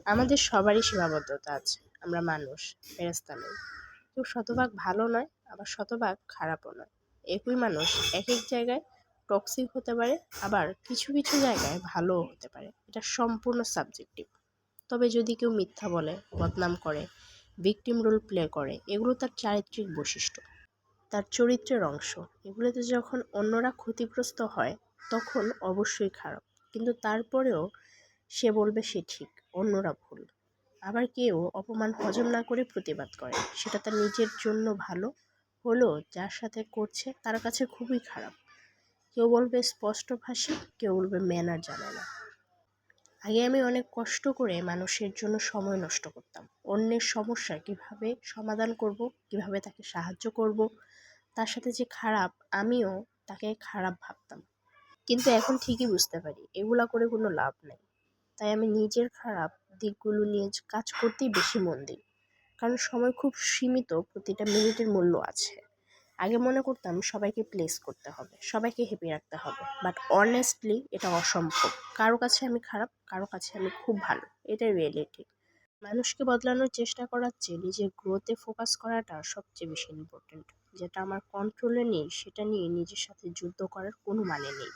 আমাদের সবারই সীমাবদ্ধতা আছে। আমরা মানুষ, ফেরেশতা নই। কেউ শতভাগ ভালো নয়, আবার শতভাগ খারাপও নয়। একই মানুষ একেক জায়গায় টক্সিক হতে পারে, আবার কিছু কিছু জায়গায় ভালোও হতে পারে। এটা সম্পূর্ণ সাবজেক্টিভ। তবে যদি কেউ মিথ্যা বলে, বদনাম করে, ভিকটিম রোল প্লে করে, এগুলো তার চারিত্রিক বৈশিষ্ট্য, তার চরিত্রের অংশ। এগুলোতে যখন অন্যরা ক্ষতিগ্রস্ত হয়, তখন অবশ্যই খারাপ। কিন্তু তারপরেও সে বলবে সে ঠিক, অন্যরা ভুল। আবার কেউ অপমান হজম না করে প্রতিবাদ করে, সেটা তার নিজের জন্য ভালো হলেও যার সাথে করছে তার কাছে খুবই খারাপ। কেউ বলবে স্পষ্টভাষী, কেউ বলবে ম্যানার জানে না। আগে আমি অনেক কষ্ট করে মানুষের জন্য সময় নষ্ট করতাম। অন্যের সমস্যা কিভাবে সমাধান করব, কিভাবে তাকে সাহায্য করব, তার সাথে যে খারাপ, আমিও তাকে খারাপ ভাবতাম। কিন্তু এখন ঠিকই বুঝতে পারি এগুলা করে কোনো লাভ নেই। তাই আমি নিজের খারাপ দিকগুলো নিয়ে কাজ করতেই বেশি মন দিই। কারণ সময় খুব সীমিত, প্রতিটা মিনিটের মূল্য আছে। আগে মনে করতাম সবাইকে প্লেস করতে হবে, সবাইকে হ্যাপি রাখতে হবে, বাট অনেস্টলি এটা অসম্ভব। কারো কাছে আমি খারাপ, কারো কাছে আমি খুব ভালো, এটাই রিয়েলিটি। মানুষকে বদলানোর চেষ্টা করার চেয়ে নিজের গ্রোথে ফোকাস করাটা সবচেয়ে বেশি ইম্পর্টেন্ট। যেটা আমার কন্ট্রোলে নেই সেটা নিয়ে নিজের সাথে যুদ্ধ করার কোনো মানে নেই।